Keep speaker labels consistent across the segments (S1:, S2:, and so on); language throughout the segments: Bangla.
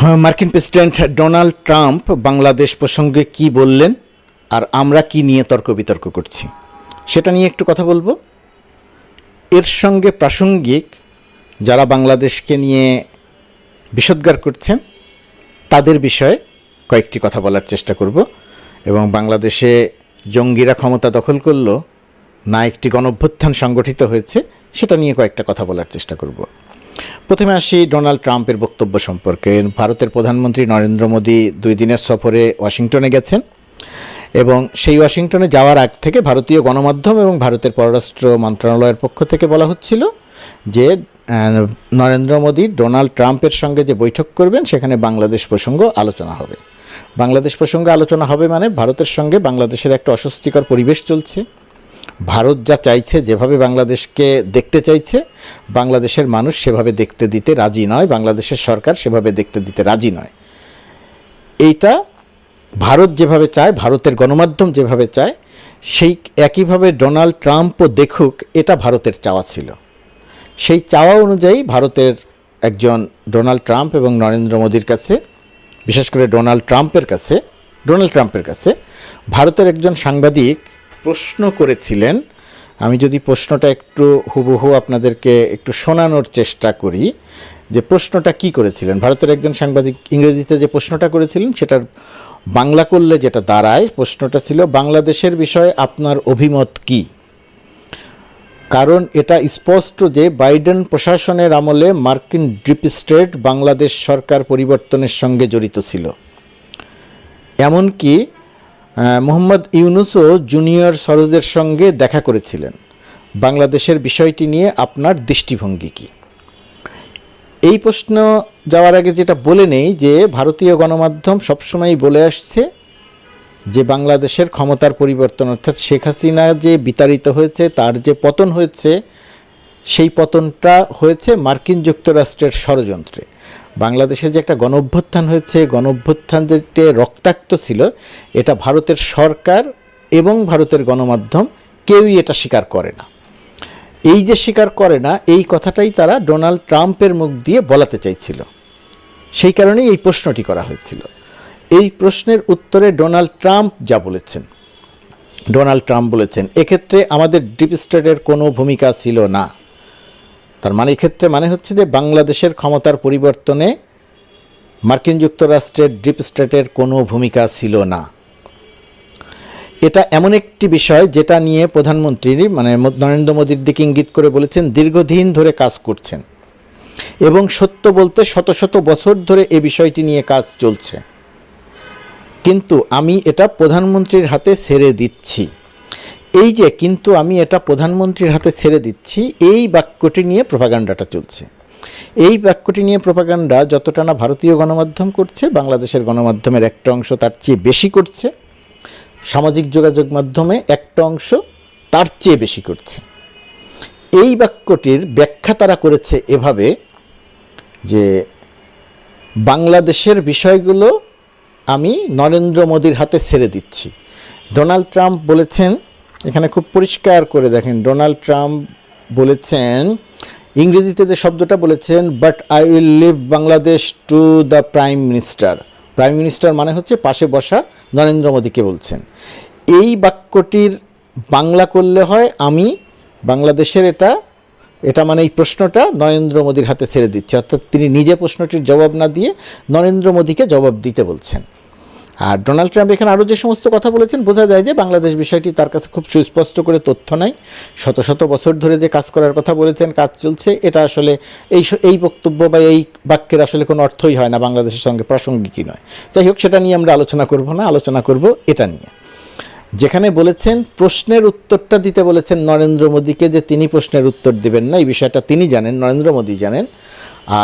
S1: হ্যাঁ, মার্কিন প্রেসিডেন্ট ডোনাল্ড ট্রাম্প বাংলাদেশ প্রসঙ্গে কি বললেন আর আমরা কি নিয়ে তর্ক বিতর্ক করছি সেটা নিয়ে একটু কথা বলবো। এর সঙ্গে প্রাসঙ্গিক যারা বাংলাদেশকে নিয়ে বিষোদ্গার করছেন তাদের বিষয়ে কয়েকটি কথা বলার চেষ্টা করব এবং বাংলাদেশে জঙ্গিরা ক্ষমতা দখল করলো না একটি গণঅভ্যুত্থান সংগঠিত হয়েছে সেটা নিয়ে কয়েকটা কথা বলার চেষ্টা করব। প্রথমে আসি ডোনাল্ড ট্রাম্পের বক্তব্য সম্পর্কে। ভারতের প্রধানমন্ত্রী নরেন্দ্র মোদী 2 দিনের সফরে ওয়াশিংটনে গেছেন এবং সেই ওয়াশিংটনে যাওয়ার আগ থেকে ভারতীয় গণমাধ্যম এবং ভারতের পররাষ্ট্র মন্ত্রণালয়ের পক্ষ থেকে বলা হচ্ছিল যে নরেন্দ্র মোদী ডোনাল্ড ট্রাম্পের সঙ্গে যে বৈঠক করবেন সেখানে বাংলাদেশ প্রসঙ্গ আলোচনা হবে। বাংলাদেশ প্রসঙ্গে আলোচনা হবে মানে ভারতের সঙ্গে বাংলাদেশের একটা অস্বস্তিকর পরিবেশ চলছে। ভারত যা চাইছে, যেভাবে বাংলাদেশকে দেখতে চাইছে, বাংলাদেশের মানুষ সেভাবে দেখতে দিতে রাজি নয়, বাংলাদেশের সরকার সেভাবে দেখতে দিতে রাজি নয়। এইটা ভারত যেভাবে চায়, ভারতের গণমাধ্যম যেভাবে চায়, সেই একইভাবে ডোনাল্ড ট্রাম্পও দেখুক, এটা ভারতের চাওয়া ছিল। সেই চাওয়া অনুযায়ী ভারতের একজন ডোনাল্ড ট্রাম্প এবং নরেন্দ্র মোদীর কাছে, বিশেষ করে ডোনাল্ড ট্রাম্পের কাছে ভারতের একজন সাংবাদিক প্রশ্ন করেছিলেন। আমি যদি প্রশ্নটা একটু হুবহু আপনাদেরকে একটু শোনানোর চেষ্টা করি যে প্রশ্নটা কি করেছিলেন। ভারতের একজন সাংবাদিক ইংরেজিতে যে প্রশ্নটা করেছিলেন সেটার বাংলা করলে যেটা দাঁড়ায়, প্রশ্নটা ছিল বাংলাদেশের বিষয়ে আপনার অভিমত কী। কারণ এটা স্পষ্ট যে বাইডেন প্রশাসনের আমলে মার্কিন ডিপ স্টেট বাংলাদেশ সরকার পরিবর্তনের সঙ্গে জড়িত ছিল। এমনকি মোহাম্মদ ইউনুসও জুনিয়র সরোজের সঙ্গে দেখা করেছিলেন। বাংলাদেশের বিষয়টি নিয়ে আপনার দৃষ্টিভঙ্গি কী? এই প্রশ্ন যাওয়ার আগে যেটা বলে নেই যে ভারতীয় গণমাধ্যম সবসময়ই বলে আসছে যে বাংলাদেশের ক্ষমতার পরিবর্তন, অর্থাৎ শেখ হাসিনা যে বিতাড়িত হয়েছে, তার যে পতন হয়েছে, সেই পতনটা হয়েছে মার্কিন যুক্তরাষ্ট্রের ষড়যন্ত্রে। বাংলাদেশে যে একটা গণঅভ্যুত্থান হয়েছে, গণঅভ্যুত্থান যে রক্তাক্ত ছিল, এটা ভারতের সরকার এবং ভারতের গণমাধ্যম কেউই এটা স্বীকার করে না। এই যে স্বীকার করে না, এই কথাটাই তারা ডোনাল্ড ট্রাম্পের মুখ দিয়ে বলাতে চাইছিল। সেই কারণেই এই প্রশ্নটি করা হয়েছিল। এই প্রশ্নের উত্তরে ডোনাল্ড ট্রাম্প বলেছেন এক্ষেত্রে আমাদের ডিপ স্টেটের কোনো ভূমিকা ছিল না। তার মানে এক্ষেত্রে মানে হচ্ছে যে বাংলাদেশের ক্ষমতার পরিবর্তনে মার্কিন যুক্তরাষ্ট্রের ডিপ স্টেটের কোনো ভূমিকা ছিল না। এটা এমন একটি বিষয় যেটা নিয়ে প্রধানমন্ত্রী নরেন্দ্র মোদীর দিকে ইঙ্গিত করে বলেছেন দীর্ঘদিন ধরে কাজ করছেন এবং সত্য বলতে শত শত বছর ধরে এই বিষয়টি নিয়ে কাজ চলছে, কিন্তু আমি এটা প্রধানমন্ত্রীর হাতে ছেড়ে দিচ্ছি। এই যে কিন্তু আমি এটা প্রধানমন্ত্রীর হাতে ছেড়ে দিচ্ছি, এই বাক্যটি নিয়ে প্রোপাগান্ডাটা চলছে। এই বাক্যটি নিয়ে প্রোপাগান্ডা যতটা না ভারতীয় গণমাধ্যম করছে, বাংলাদেশের গণমাধ্যমের একটা অংশ তার চেয়ে বেশি করছে, সামাজিক যোগাযোগ মাধ্যমে একটা অংশ তার চেয়ে বেশি করছে। এই বাক্যটির ব্যাখ্যা তারা করেছে এভাবে যে বাংলাদেশের বিষয়গুলো আমি নরেন্দ্র মোদীর হাতে ছেড়ে দিচ্ছি। ডোনাল্ড ট্রাম্প বলেছেন, এখানে খুব পরিষ্কার করে দেখেন, ডোনাল্ড ট্রাম্প বলেছেন, ইংরেজিতে যে শব্দটা বলেছেন, but I will leave Bangladesh to the prime minister. Prime minister মানে হচ্ছে পাশে বসা নরেন্দ্র মোদীকে বলছেন। এই বাক্যটির বাংলা করলে হয় আমি বাংলাদেশের এটা মানে এই প্রশ্নটা নরেন্দ্র মোদীর হাতে ছেড়ে দিচ্ছে, অর্থাৎ তিনি নিজে প্রশ্নটির জবাব না দিয়ে নরেন্দ্র মোদীকে জবাব দিতে বলছেন। আর ডোনাল্ড ট্রাম্প এখানে আরও যে সমস্ত কথা বলেছেন, বোঝা যায় যে বাংলাদেশ বিষয়টি তার কাছে খুব সুস্পষ্ট করে তথ্য নাই। শত শত বছর ধরে যে কাজ করার কথা বলেছেন, কাজ চলছে, এটা আসলে এই বক্তব্য বা এই বাক্যের আসলে কোনো অর্থই হয় না, বাংলাদেশের সঙ্গে প্রাসঙ্গিকই নয়। যাই হোক, সেটা নিয়ে আমরা আলোচনা করব না, আলোচনা করব এটা নিয়ে। যেখানে বলেছেন প্রশ্নের উত্তরটা দিতে বলেছেন নরেন্দ্র মোদীকে, যে তিনি প্রশ্নের উত্তর দেবেন না, এই বিষয়টা তিনি জানেন, নরেন্দ্র মোদী জানেন।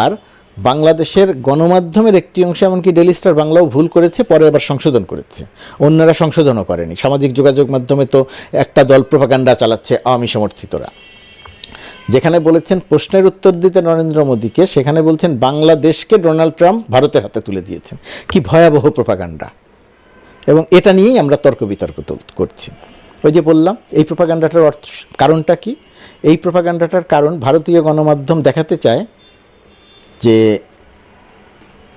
S1: আর বাংলাদেশের গণমাধ্যমের একটি অংশ, এমনকি ডেইলি স্টার বাংলাও ভুল করেছে, পরে আবার সংশোধন করেছে, অন্যরা সংশোধনও করেনি। সামাজিক যোগাযোগ মাধ্যমে তো একটা দল প্রোপাগান্ডা চালাচ্ছে, আওয়ামী সমর্থিতরা। যেখানে বলেছেন প্রশ্নের উত্তর দিতে নরেন্দ্র মোদীকে, সেখানে বলছেন বাংলাদেশকে ডোনাল্ড ট্রাম্প ভারতের হাতে তুলে দিয়েছেন। কি ভয়াবহ প্রোপাগান্ডা! এবং এটা নিয়েই আমরা তর্ক বিতর্ক করছি। ওই যে বললাম, এই প্রোপাগান্ডাটার কারণটা কি? এই প্রোপাগান্ডাটার কারণ ভারতীয় গণমাধ্যম দেখাতে চায় যে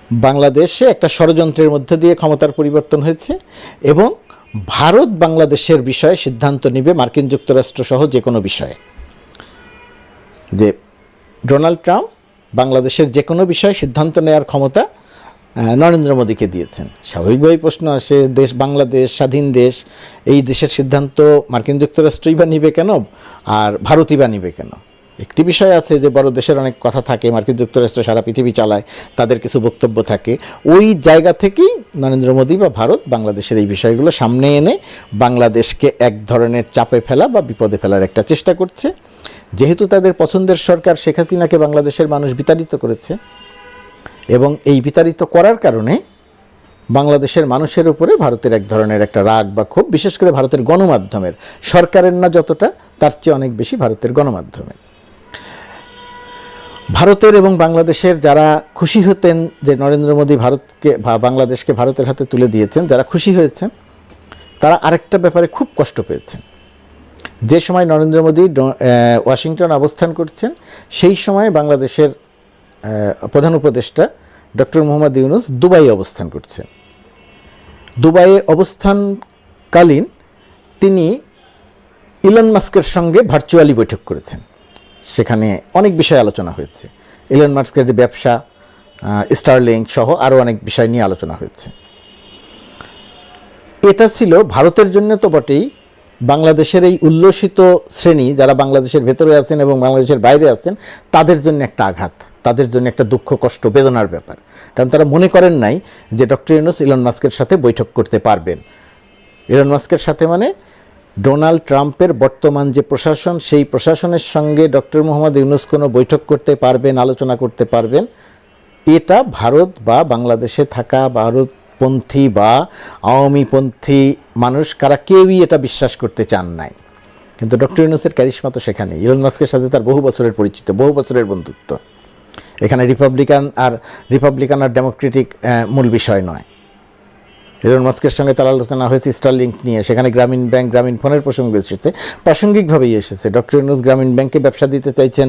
S1: বাংলাদেশে একটা ষড়যন্ত্রের মধ্যে দিয়ে ক্ষমতার পরিবর্তন হয়েছে এবং ভারত বাংলাদেশের বিষয়ে সিদ্ধান্ত নেবে মার্কিন যুক্তরাষ্ট্র সহ যে কোনো বিষয়ে। যে ডোনাল্ড ট্রাম্প বাংলাদেশের যে কোনো বিষয়ে সিদ্ধান্ত নেওয়ার ক্ষমতা নরেন্দ্র মোদীকে দিয়েছেন। স্বাভাবিকভাবেই প্রশ্ন আসে, দেশ বাংলাদেশ স্বাধীন দেশ, এই দেশের সিদ্ধান্ত মার্কিন যুক্তরাষ্ট্রই বা নিবে কেন আর ভারতই বা নিবে কেন? একটি বিষয় আছে যে বড় দেশের অনেক কথা থাকে, মার্কিন যুক্তরাষ্ট্র সারা পৃথিবী চালায়, তাদের কিছু বক্তব্য থাকে, ওই জায়গা থেকেই নরেন্দ্র মোদী বা ভারত বাংলাদেশের এই বিষয়গুলো সামনে এনে বাংলাদেশকে এক ধরনের চাপে ফেলা বা বিপদে ফেলার একটা চেষ্টা করছে। যেহেতু তাদের পছন্দের সরকার শেখ হাসিনাকে বাংলাদেশের মানুষ বিতাড়িত করেছে এবং এই বিতাড়িত করার কারণে বাংলাদেশের মানুষের উপরে ভারতের এক ধরনের একটা রাগ বা ক্ষোভ, বিশেষ করে ভারতের গণমাধ্যমের, সরকারের না যতটা, তার চেয়ে অনেক বেশি ভারতের গণমাধ্যমের। ভারতের এবং বাংলাদেশের যারা খুশি হতেন যে নরেন্দ্র মোদী ভারতকে বা বাংলাদেশকে ভারতের হাতে তুলে দিয়েছেন, যারা খুশি হয়েছেন, তারা আরেকটা ব্যাপারে খুব কষ্ট পেয়েছেন। যে সময় নরেন্দ্র মোদী ওয়াশিংটন অবস্থান করছেন, সেই সময় বাংলাদেশের প্রধান উপদেষ্টা ডক্টর মোহাম্মদ ইউনূস দুবাইয়ে অবস্থান করছেন। দুবাইয়ে অবস্থানকালীন তিনি ইলন মাস্কের সঙ্গে ভার্চুয়ালি বৈঠক করেছেন। সেখানে অনেক বিষয় আলোচনা হয়েছে। ইলন মাস্কের যে ব্যবসা, স্টারলিংক সহ আরও অনেক বিষয় নিয়ে আলোচনা হয়েছে। এটা ছিল ভারতের জন্য তো বটেই, বাংলাদেশের এই উল্লসিত শ্রেণী যারা বাংলাদেশের ভেতরে আছেন এবং বাংলাদেশের বাইরে আছেন, তাদের জন্য একটা আঘাত, তাদের জন্য একটা দুঃখ, কষ্ট, বেদনার ব্যাপার। কারণ তারা মনে করেন নাই যে ডক্টর ইউনূস ইলন মাস্কের সাথে বৈঠক করতে পারবেন। ইলন মাস্কের সাথে মানে ডোনাল্ড ট্রাম্পের বর্তমান যে প্রশাসন, সেই প্রশাসনের সঙ্গে ডক্টর মোহাম্মদ ইউনূস কোনো বৈঠক করতে পারবেন, আলোচনা করতে পারবেন, এটা ভারত বা বাংলাদেশে থাকা ভারতপন্থী বা আওয়ামীপন্থী মানুষ কারা কেউই এটা বিশ্বাস করতে চান নাই। কিন্তু ডক্টর ইউনূসের ক্যারিশমা তো সেখানে। ইলন মাস্কের সাথে তার বহু বছরের পরিচিত, বহু বছরের বন্ধুত্ব। এখানে রিপাবলিকান আর ডেমোক্রেটিক মূল বিষয় নয়। ইলন মাস্কের সঙ্গে তার আলোচনা হয়েছে স্টারলিংক নিয়ে, সেখানে গ্রামীণ ব্যাংক, গ্রামীণ ফোনের প্রসঙ্গ এসেছে, প্রাসঙ্গিকভাবেই এসেছে। ডক্টর ইউনূস গ্রামীণ ব্যাংকে ব্যবসা দিতে চাইছেন,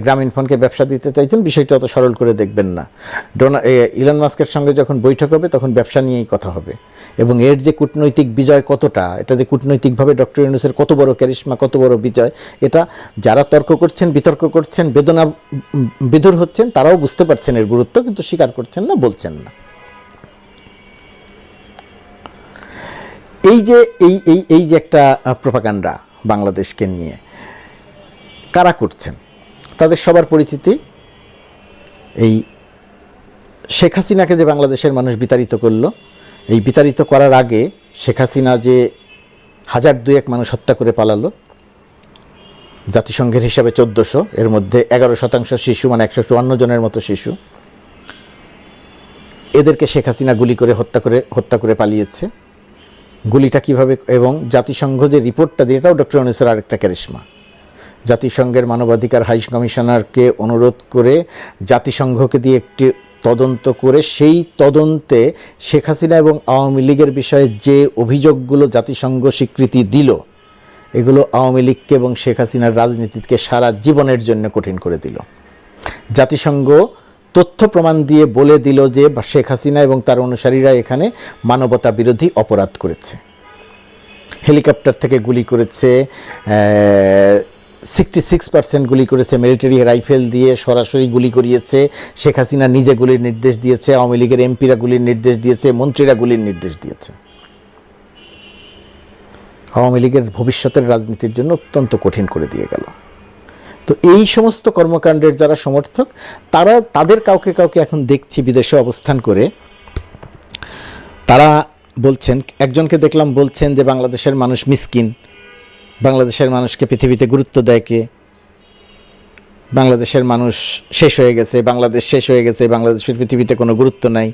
S1: গ্রামীণ ফোনকে ব্যবসা দিতে চাইছেন, বিষয়টা অত সরল করে দেখবেন না। ইলন মাস্কের সঙ্গে যখন বৈঠক হবে তখন ব্যবসা নিয়েই কথা হবে এবং এর যে কূটনৈতিক বিজয় কতটা, এটা যে কূটনৈতিকভাবে ডক্টর ইউনূসের কত বড় ক্যারিশমা, কত বড় বিজয়, এটা যারা তর্ক করছেন, বিতর্ক করছেন, বেদনা বিধুর হচ্ছেন, তারাও বুঝতে পারছেন এর গুরুত্ব, কিন্তু স্বীকার করছেন না, বলছেন না। এই যে এই যে একটা প্রোপাগান্ডা বাংলাদেশকে নিয়ে কারা করছেন, তাদের সবার পরিচিতি। এই শেখ হাসিনাকে যে বাংলাদেশের মানুষ বিতাড়িত করলো, এই বিতাড়িত করার আগে শেখ হাসিনা যে 1002 মানুষ হত্যা করে পালালো, জাতিসংঘের হিসাবে 1400, এর মধ্যে 11% শিশু, মানে 154 জনের মতো শিশু, এদেরকে শেখ হাসিনা গুলি করে হত্যা করে পালিয়েছে। গুলিটা কীভাবে, এবং জাতিসংঘ যে রিপোর্টটা দিয়ে, এটাও ডক্টর ইউনূসের আরেকটা ক্যারিশমা। জাতিসংঘের মানবাধিকার হাই কমিশনারকে অনুরোধ করে জাতিসংঘকে দিয়ে একটি তদন্ত করে, সেই তদন্তে শেখ হাসিনা এবং আওয়ামী লীগের বিষয়ে যে অভিযোগগুলো জাতিসংঘ স্বীকৃতি দিল, এগুলো আওয়ামী লীগকে এবং শেখ হাসিনার রাজনীতিকে সারা জীবনের জন্য কঠিন করে দিল। জাতিসংঘ তথ্য প্রমাণ দিয়ে বলে দিল যে শেখ হাসিনা এবং তার অনুসারীরা এখানে মানবতা বিরোধী অপরাধ করেছে। হেলিকপ্টার থেকে গুলি করেছে, 66% গুলি করেছে, মিলিটারি রাইফেল দিয়ে সরাসরি গুলি করিয়েছে, শেখ হাসিনা নিজে গুলির নির্দেশ দিয়েছে, আওয়ামী লীগের এমপিরা গুলির নির্দেশ দিয়েছে, মন্ত্রীরা গুলির নির্দেশ দিয়েছে। আওয়ামী লীগের ভবিষ্যতের রাজনীতির জন্য অত্যন্ত কঠিন করে দিয়ে গেল। তো এই সমস্ত কর্মকাণ্ডের যারা সমর্থক, তাদের কাউকে এখন দেখছি বিদেশে অবস্থান করে, তারা বলছেন, একজনকে দেখলাম বলছেন যে বাংলাদেশের মানুষ মিসকিন, বাংলাদেশের মানুষকে পৃথিবীতে গুরুত্ব দেয় কে, বাংলাদেশের মানুষ শেষ হয়ে গেছে, বাংলাদেশ শেষ হয়ে গেছে, বাংলাদেশের পৃথিবীতে কোনো গুরুত্ব নাই,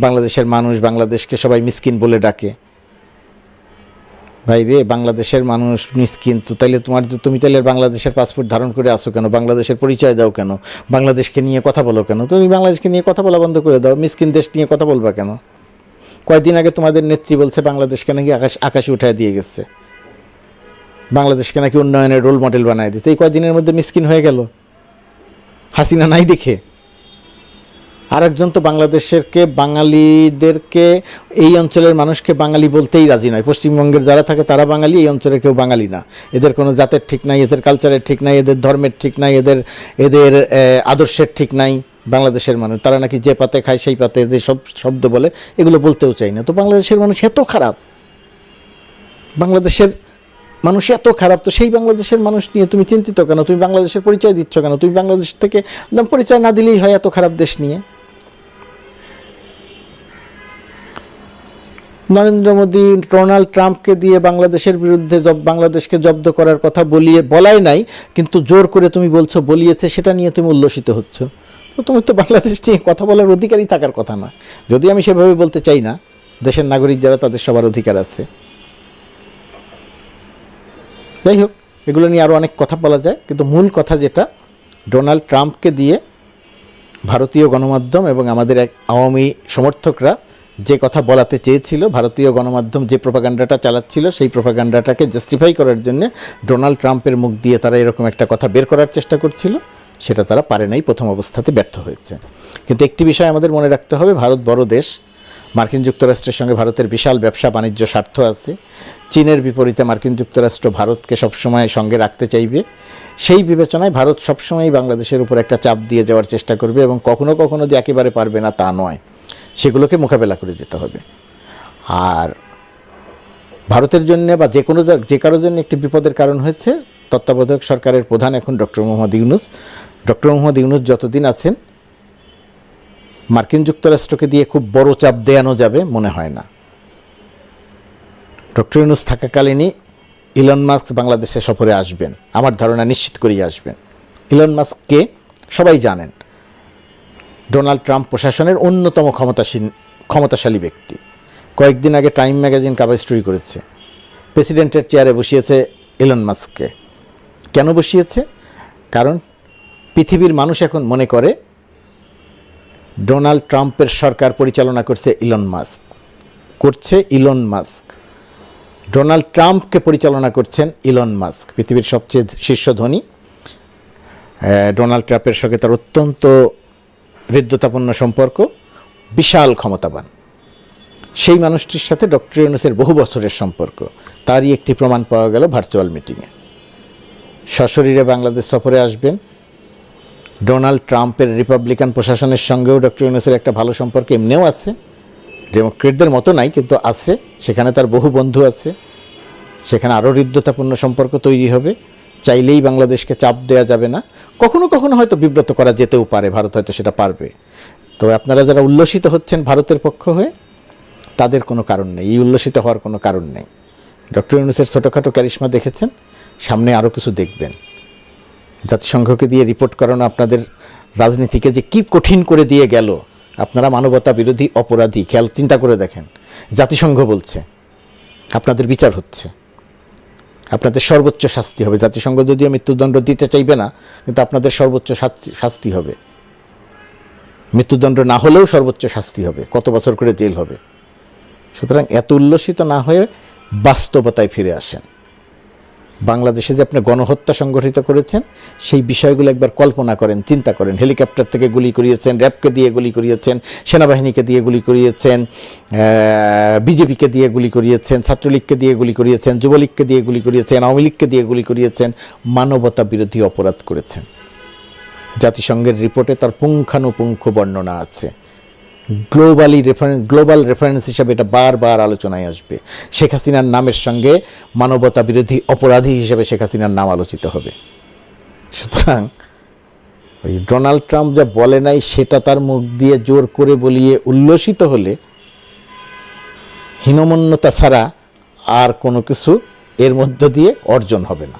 S1: বাংলাদেশের মানুষ, বাংলাদেশকে সবাই মিসকিন বলে ডাকে। ভাই রে, বাংলাদেশের মানুষ মিসকিন তো তাইলে তুমি তাইলে বাংলাদেশের পাসপোর্ট ধারণ করে আসো কেন? বাংলাদেশের পরিচয় দাও কেন? বাংলাদেশকে নিয়ে কথা বলো কেন? তুমি বাংলাদেশকে নিয়ে কথা বলা বন্ধ করে দাও, মিসকিন দেশ নিয়ে কথা বলবা কেন? কয়েকদিন আগে তোমাদের নেত্রী বলছে বাংলাদেশকে নাকি আকাশে উঠায় দিয়ে গেছে, বাংলাদেশকে নাকি উন্নয়নের রোল মডেল বানায় দিচ্ছে। এই কয়েকদিনের মধ্যে মিসকিন হয়ে গেল হাসিনা নাই দেখে। আরেকজন তো বাঙালিদেরকে, এই অঞ্চলের মানুষকে বাঙালি বলতেই রাজি নয়। পশ্চিমবঙ্গের যারা থাকে তারা বাঙালি, এই অঞ্চলের কেউ বাঙালি না। এদের কোনো জাতের ঠিক নাই, এদের কালচারের ঠিক নাই, এদের ধর্মের ঠিক নাই, এদের আদর্শের ঠিক নাই। বাংলাদেশের মানুষ তারা নাকি যে পাতে খায় সেই পাতে যে সব শব্দ বলে, এগুলো বলতেও চাই না। তো বাংলাদেশের মানুষ এত খারাপ, বাংলাদেশের মানুষ এত খারাপ, তো সেই বাংলাদেশের মানুষ নিয়ে তুমি চিন্তিত কেন? তুমি বাংলাদেশের পরিচয় দিচ্ছ কেন? তুমি বাংলাদেশ থেকে পরিচয় না দিলেই হয় এত খারাপ দেশ নিয়ে। নরেন্দ্র মোদী ডোনাল্ড ট্রাম্পকে দিয়ে বাংলাদেশের বিরুদ্ধে বাংলাদেশকে জব্দ করার কথা বলাই নাই, কিন্তু জোর করে তুমি বলছো বলিয়েছে, সেটা নিয়ে তুমি উল্লসিত হচ্ছ। তো তুমি তো বাংলাদেশ নিয়ে কথা বলার অধিকারই থাকার কথা না। যদি আমি সেভাবে বলতে চাই না, দেশের নাগরিক যারা তাদের সবার অধিকার আছে। যাই হোক, এগুলো নিয়ে আরও অনেক কথা বলা যায়, কিন্তু মূল কথা যেটা, ডোনাল্ড ট্রাম্পকে দিয়ে ভারতীয় গণমাধ্যম এবং আমাদের এক আওয়ামী সমর্থকরা যে কথা বলাতে চেয়েছিল, ভারতীয় গণমাধ্যম যে প্রোপাগান্ডাটা চালাচ্ছিল, সেই প্রোপাগান্ডাটাকে জাস্টিফাই করার জন্য ডোনাল্ড ট্রাম্পের মুখ দিয়ে তারা এরকম একটা কথা বের করার চেষ্টা করছিল। সেটা তারা পারে নাই, প্রথম অবস্থাতে ব্যর্থ হয়েছে। কিন্তু একটি বিষয় আমাদের মনে রাখতে হবে, ভারত বড় দেশ, মার্কিন যুক্তরাষ্ট্রের সঙ্গে ভারতের বিশাল ব্যবসা বাণিজ্য স্বার্থ আছে। চীনের বিপরীতে মার্কিন যুক্তরাষ্ট্র ভারতকে সবসময় সঙ্গে রাখতে চাইবে। সেই বিবেচনায় ভারত সবসময়ই বাংলাদেশের উপর একটা চাপ দিয়ে যাওয়ার চেষ্টা করবে, এবং কখনো কখনো যে একেবারে পারবে না তা নয়, সেগুলোকে মোকাবেলা করে যেতে হবে। আর ভারতের জন্য বা যে কারোর জন্য একটি বিপদের কারণ হয়েছে তত্ত্বাবধায়ক সরকারের প্রধান এখন ডক্টর মোহাম্মদ ইউনূস। ডক্টর মোহাম্মদ ইউনূস যতদিন আছেন, মার্কিন যুক্তরাষ্ট্রকে দিয়ে খুব বড় চাপ দেয়ানো যাবে মনে হয় না। ডক্টর ইউনূস থাকাকালীনই ইলন মাস্ক বাংলাদেশে সফরে আসবেন, আমার ধারণা নিশ্চিত করেই আসবেন। ইলন মাস্ককে সবাই জানেন, ডোনাল্ড ট্রাম্প প্রশাসনের অন্যতম ক্ষমতাশালী ব্যক্তি। কয়েকদিন আগে টাইম ম্যাগাজিন কাভার স্টোরি করেছে, প্রেসিডেন্টের চেয়ারে বসিয়েছে ইলন মাস্ককে। কেন বসিয়েছে? কারণ পৃথিবীর মানুষ এখন মনে করে ডোনাল্ড ট্রাম্পের সরকার পরিচালনা করছে ইলন মাস্ক। ডোনাল্ড ট্রাম্পকে পরিচালনা করছেন ইলন মাস্ক, পৃথিবীর সবচেয়ে শীর্ষ ধনী। ডোনাল্ড ট্রাম্পের সঙ্গে তার অত্যন্ত হৃদ্যতাপূর্ণ সম্পর্ক, বিশাল ক্ষমতাবান। সেই মানুষটির সাথে ডক্টর ইউনূসের বহু বছরের সম্পর্ক, তারই একটি প্রমাণ পাওয়া গেল ভার্চুয়াল মিটিংয়ে। সশরীরে বাংলাদেশ সফরে আসবেন। ডোনাল্ড ট্রাম্পের রিপাবলিকান প্রশাসনের সঙ্গেও ডক্টর ইউনূসের একটা ভালো সম্পর্ক এমনিও আছে, ডেমোক্রেটদের মতো নাই কিন্তু আছে। সেখানে তার বহু বন্ধু আছে, সেখানে আরও হৃদ্যতাপূর্ণ সম্পর্ক তৈরি হবে। চাইলেই বাংলাদেশকে চাপ দেওয়া যাবে না। কখনো কখনো হয়তো বিব্রত করা যেতেও পারে, ভারত হয়তো সেটা পারবে। তবে আপনারা যারা উল্লসিত হচ্ছেন ভারতের পক্ষ হয়ে, তাদের কোনো কারণ নেই, এই উল্লসিত হওয়ার কোনো কারণ নেই। ডক্টর ইউনূসের ছোটোখাটো ক্যারিশমা দেখেছেন, সামনে আরও কিছু দেখবেন। জাতিসংঘকে দিয়ে রিপোর্ট করানো আপনাদের রাজনীতিকে যে কী কঠিন করে দিয়ে গেল। আপনারা মানবতা বিরোধী অপরাধী, চিন্তা করে দেখেন। জাতিসংঘ বলছে আপনাদের বিচার হচ্ছে, আপনাদের সর্বোচ্চ শাস্তি হবে। জাতিসংঘ যদিও মৃত্যুদণ্ড দিতে চাইবে না, কিন্তু আপনাদের সর্বোচ্চ শাস্তি হবে। মৃত্যুদণ্ড না হলেও সর্বোচ্চ শাস্তি হবে, কত বছর করে জেল হবে। সুতরাং এত উল্লসিত না হয়ে বাস্তবতায় ফিরে আসেন। বাংলাদেশে যে আপনি গণহত্যা সংগঠিত করেছেন, সেই বিষয়গুলো একবার কল্পনা করেন, চিন্তা করেন। হেলিকপ্টার থেকে গুলি করিয়েছেন, র্যাবকে দিয়ে গুলি করিয়েছেন, সেনাবাহিনীকে দিয়ে গুলি করিয়েছেন, বিজেপিকে দিয়ে গুলি করিয়েছেন, ছাত্রলীগকে দিয়ে গুলি করিয়েছেন, যুবলীগকে দিয়ে গুলি করিয়েছেন, আওয়ামী লীগকে দিয়ে গুলি করিয়েছেন। মানবতা বিরোধী অপরাধ করেছেন। জাতিসংঘের রিপোর্টে তার পুঙ্খানুপুঙ্খ বর্ণনা আছে। গ্লোবাল রেফারেন্স হিসাবে এটা বারবার আলোচনায় আসবে। শেখ হাসিনার নামের সঙ্গে মানবতা বিরোধী অপরাধী হিসেবে শেখ হাসিনার নাম আলোচিত হবে। সুতরাং ওই ডোনাল্ড ট্রাম্প যা বলে নাই, সেটা তার মুখ দিয়ে জোর করে বলিয়ে উল্লসিত হলে হীনমন্যতা ছাড়া আর কোনো কিছু এর মধ্য দিয়ে অর্জন হবে না।